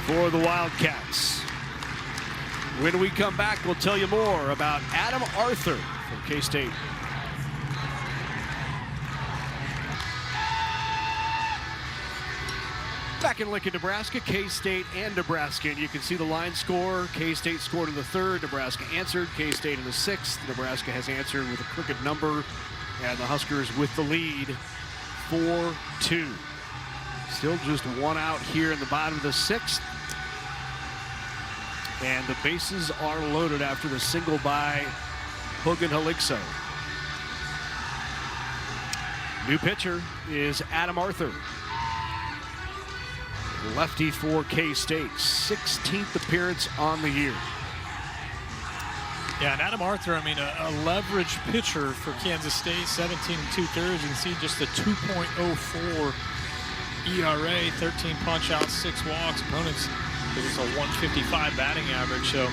for the Wildcats. When we come back, we'll tell you more about Adam Arthur from K-State. Back in Lincoln, Nebraska, K-State and Nebraska. And you can see the line score. K-State scored in the third. Nebraska answered. K-State in the sixth. Nebraska has answered with a crooked number. And the Huskers with the lead, 4-2. Still just one out here in the bottom of the sixth. And the bases are loaded after the single by Hogan Haligso. New pitcher is Adam Arthur. Lefty for K-State, 16th appearance on the year. Yeah, and Adam Arthur, I mean, a leverage pitcher for Kansas State, 17 2/3. You can see just a 2.04 ERA, 13 punch outs, 6 walks. Opponents, it's a 155 batting average. So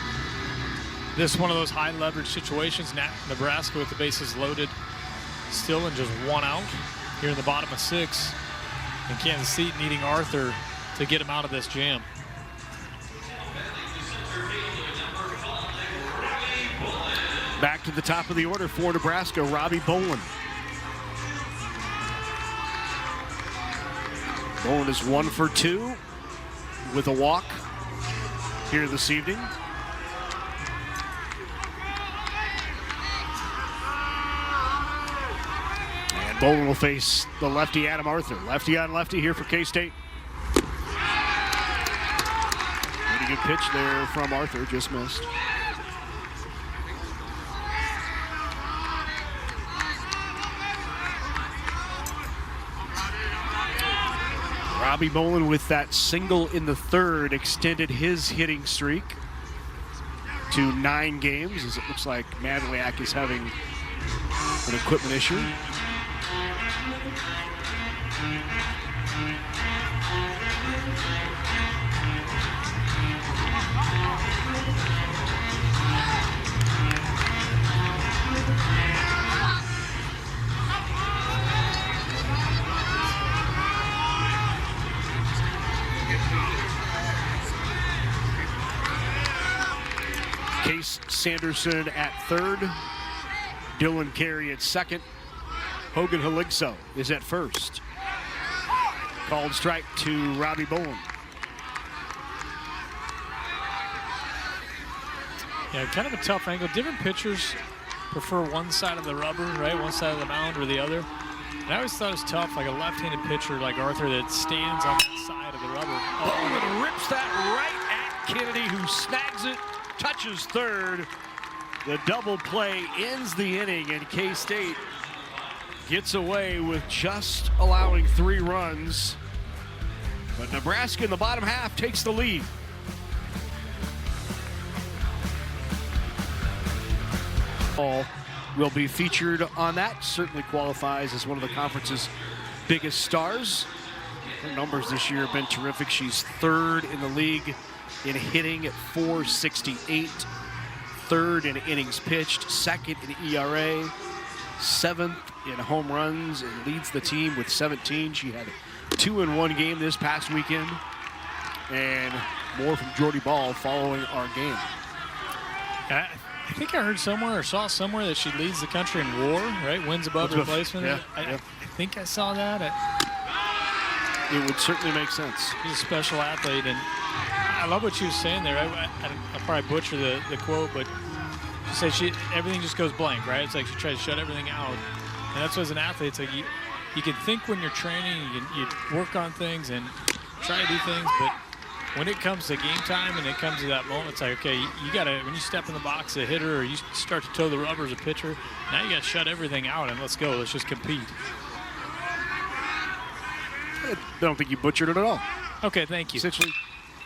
this is one of those high leverage situations. Nebraska with the bases loaded, still in just one out here in the bottom of 6. And Kansas State needing Arthur to get him out of this jam. Back to the top of the order for Nebraska, Robbie Bolin. Bolin is 1 for 2 with a walk here this evening. And Bolin will face the lefty Adam Arthur. Lefty on lefty here for K-State. Pretty good pitch there from Arthur, just missed. Robbie Bolin with that single in the third extended his hitting streak to 9 games, as it looks like Madliak is having an equipment issue. Case Sanderson at third, Dylan Carey at second, Hogan Haligso is at first. Called strike to Robbie Bolin. Yeah, kind of a tough angle. Different pitchers prefer one side of the rubber, right? One side of the mound or the other. And I always thought it was tough, like a left-handed pitcher like Arthur that stands on that side of the rubber. Bolin rips that right at Kennedy, who snags it, touches third. The double play ends the inning, and K-State gets away with just allowing 3 runs. But Nebraska in the bottom half takes the lead. All will be featured on that. Certainly qualifies as one of the conference's biggest stars. Her numbers this year have been terrific. She's 3rd in the league in hitting at .468, 3rd in innings pitched, 2nd in ERA, 7th in home runs, and leads the team with 17. She had a 2-in-1 game this past weekend, and more from Jordy Ball following our game. I think I heard somewhere or saw somewhere that she leads the country in WAR, right? Wins above replacement. Yeah, I think I saw that. It would certainly make sense. She's a special athlete, and I love what she was saying there. I'll probably butcher the quote, but she said everything just goes blank, right? It's like she tries to shut everything out. And that's what, as an athlete, it's like you can think when you're training, you work on things and try to do things, but when it comes to game time and it comes to that moment, it's like, okay, you got to, when you step in the box as a hitter or you start to toe the rubber as a pitcher, now you got to shut everything out and let's go. Let's just compete. I don't think you butchered it at all. Okay, thank you. Essentially,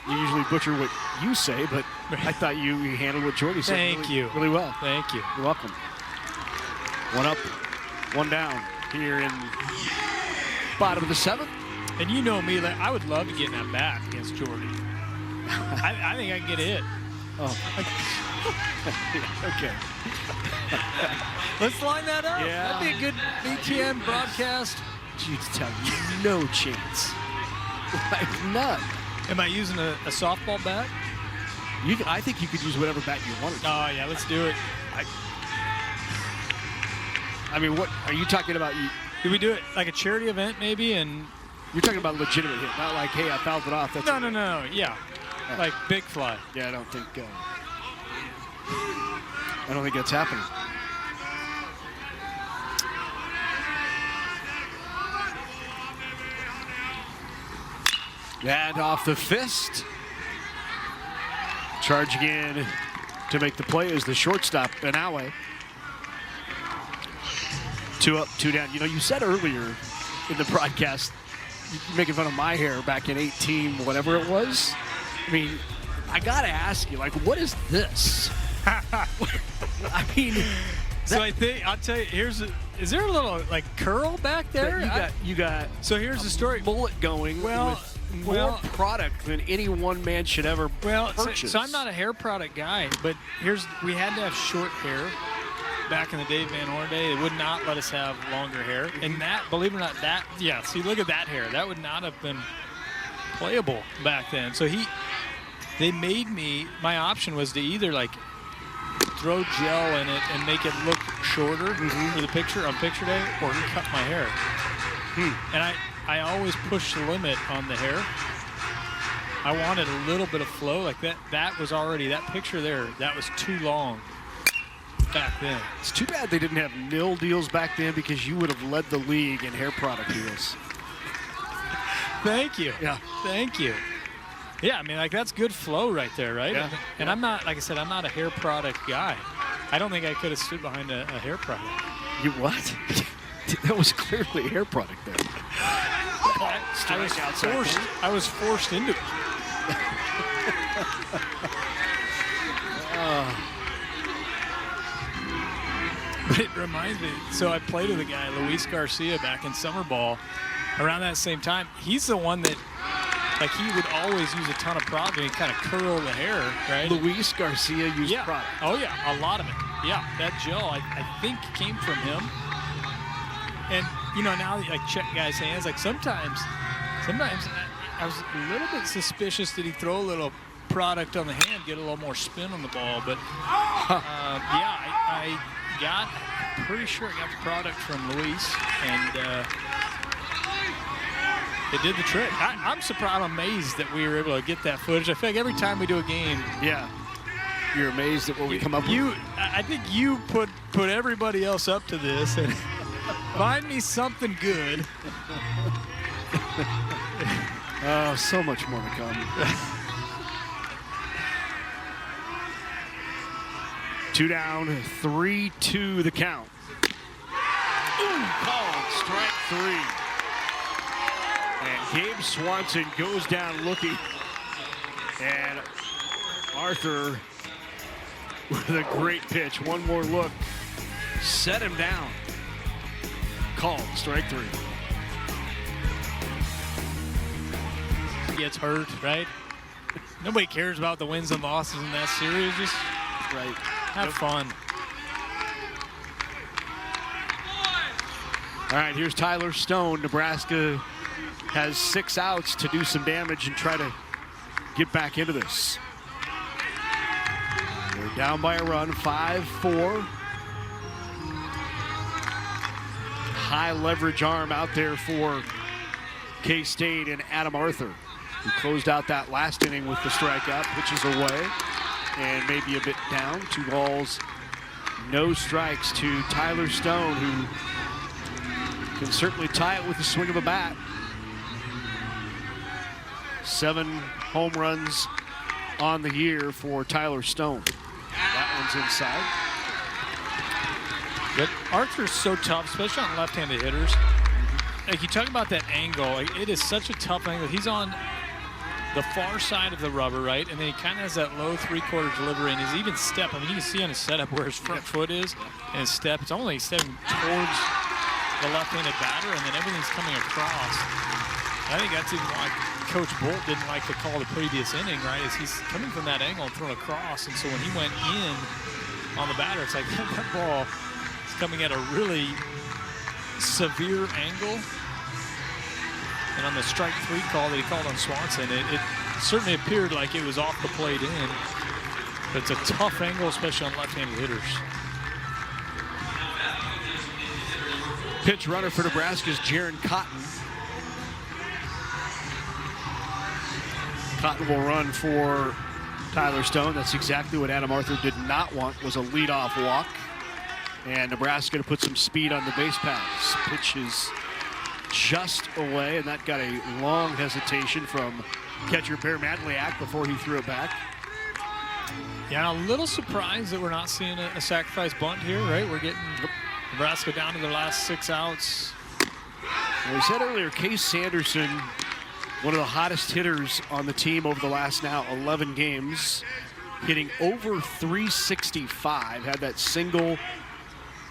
you usually butcher what you say, but I thought you handled what Jordy said really well. Thank you. You're welcome. 1 up, 1 down here in bottom of the 7th. And you know me, I would love to get in that bat against Jordy. I think I can get a hit. Oh. Okay. Let's line that up. Yeah. That'd be a good BTN broadcast. You tell you, no chance. Like none. Am I using a softball bat? I think you could use whatever bat you wanted. Oh, yeah, let's do it. I mean, what are you talking about? Do we do it like a charity event maybe? And you're talking about a legitimate hit, not like, hey, I fouled it off. That's no. Yeah, like big fly. Yeah, I don't think that's happening. And off the fist. Charging in to make the play is the shortstop, Benawe. 2 up, 2 down. You know, you said earlier in the broadcast, you're making fun of my hair back in 18, whatever it was. I mean, I got to ask you, like, what is this? I mean, so I think I'll tell you. Is there a little like curl back there? You got. So here's the story. Mullet going. With more product than any one man should ever purchase. So I'm not a hair product guy, but we had to have short hair back in the Dave Van Horn day. They would not let us have longer hair, and that, believe it or not, see, look at that hair. That would not have been playable back then. So they made me. My option was to either like throw gel in it and make it look shorter for the picture on picture day, or cut my hair. And I always push the limit on the hair. I wanted a little bit of flow like that. That was already, that picture there, that was too long back then. It's too bad they didn't have nil deals back then, because you would have led the league in hair product deals. Thank you. Yeah. Thank you. Yeah, I mean, like, that's good flow right there, right? Yeah. And I'm not, like I said, I'm not a hair product guy. I don't think I could have stood behind a hair product. You what? That was clearly a hair product there. I was forced into it. But it reminds me, so I played with a guy, Luis Garcia, back in summer ball around that same time. He's the one that, like, he would always use a ton of product and kind of curl the hair, right? Luis Garcia used product. Oh, yeah, a lot of it. Yeah, that gel, I think, came from him. And, you know, now that I check guys' hands, like sometimes I was a little bit suspicious that he throw a little product on the hand, get a little more spin on the ball. But, I'm pretty sure I got the product from Luis, and it did the trick. I'm surprised, I'm amazed that we were able to get that footage. I feel like every time we do a game. Yeah. You're amazed at what we come up with? I think you put everybody else up to this, and find me something good. Oh, so much more to come. 2 down, 3-2 the count. Called strike 3. And Gabe Swanson goes down looking. And Arthur with a great pitch. One more look. Set him down. Called strike 3. Gets hurt, right? Nobody cares about the wins and losses in that series. Just have fun. All right, here's Tyler Stone. Nebraska has 6 outs to do some damage and try to get back into this. They're down by a run, 5-4. High leverage arm out there for K-State and Adam Arthur, who closed out that last inning with the strikeout. Pitches away and maybe a bit down. 2 balls, no strikes to Tyler Stone, who can certainly tie it with the swing of a bat. 7 home runs on the year for Tyler Stone. That one's inside. But Arthur's so tough, especially on left-handed hitters. Like, you talk about that angle, like, it is such a tough angle. He's on the far side of the rubber, right? And then he kind of has that low 3/4 delivery, and his even step. I mean, you can see on his setup where his front foot is and his step. It's only stepping towards the left-handed batter, and then everything's coming across. I think that's even why Coach Bolt didn't like to call the previous inning, right? Is he's coming from that angle and throwing across, and so when he went in on the batter, it's like that ball is coming at a really severe angle. And on the strike 3 call that he called on Swanson, it certainly appeared like it was off the plate in. But it's a tough angle, especially on left-handed hitters. Pitch runner for Nebraska's Jaron Cotton. Cotton will run for Tyler Stone. That's exactly what Adam Arthur did not want, was a leadoff walk. And Nebraska to put some speed on the base paths. Pitch is just away, and that got a long hesitation from catcher Bear Madliak before he threw it back. Yeah, a little surprised that we're not seeing a sacrifice bunt here, right? We're getting Nebraska down to their last 6 outs. Well, we said earlier, Case Sanderson, one of the hottest hitters on the team over the last now 11 games, hitting over 365, had that single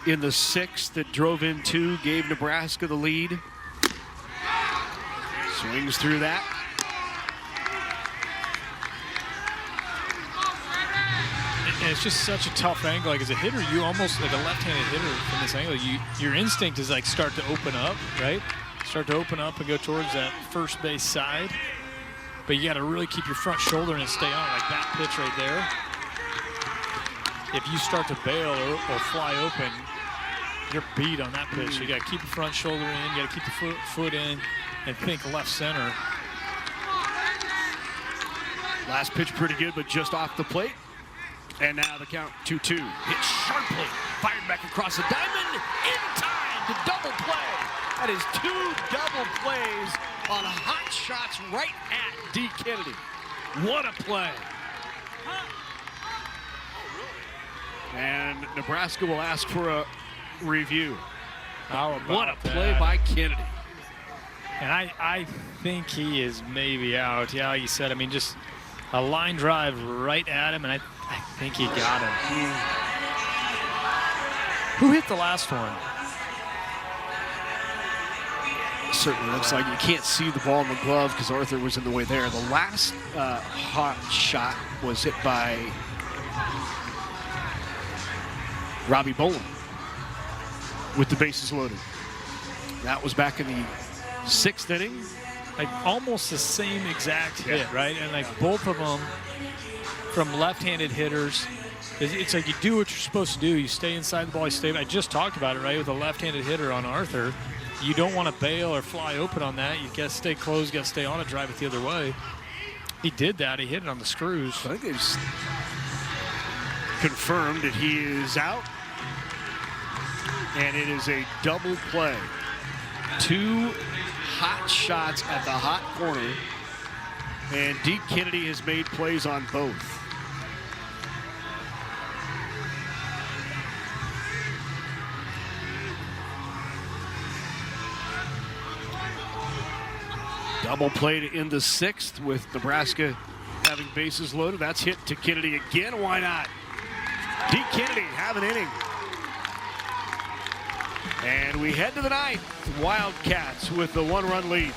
in the 6th that drove in 2, gave Nebraska the lead. Swings through that. And it's just such a tough angle. Like as a hitter, you almost, like a left-handed hitter from this angle, your instinct is like start to open up, right? Start to open up and go towards that first base side. But you got to really keep your front shoulder and stay on, like that pitch right there. If you start to bail or fly open, you're beat on that pitch. You got to keep your front shoulder in, you got to keep the foot in, and think left center. Last pitch pretty good, but just off the plate. And now the count 2-2. Hit sharply, fired back across the diamond, in time to double play. That is 2 double plays on hot shots right at D. Kennedy. What a play. And Nebraska will ask for a review. What a play by Kennedy. And I think he is maybe out. Yeah, like you said, I mean, just a line drive right at him, and I think he got him. Who hit the last one? Certainly looks like you can't see the ball in the glove because Arthur was in the way there. The last hot shot was hit by Robbie Bolin with the bases loaded. That was back in the 6th inning. Like almost the same exact hit, right? And like both of them from left-handed hitters. It's like you do what you're supposed to do. You stay inside the ball. You stay. I just talked about it, right? With a left-handed hitter on Arthur, you don't want to bail or fly open on that. You got to stay close. Got to stay on it. Drive it the other way. He did that. He hit it on the screws. I think they've confirmed that he is out, and it is a double play. 2 hot shots at the hot corner, and Deke Kennedy has made plays on both. Double play to end the 6th with Nebraska having bases loaded. That's hit to Kennedy again. Why not? Deke Kennedy have an inning. And we head to the 9th. Wildcats with the 1-run lead.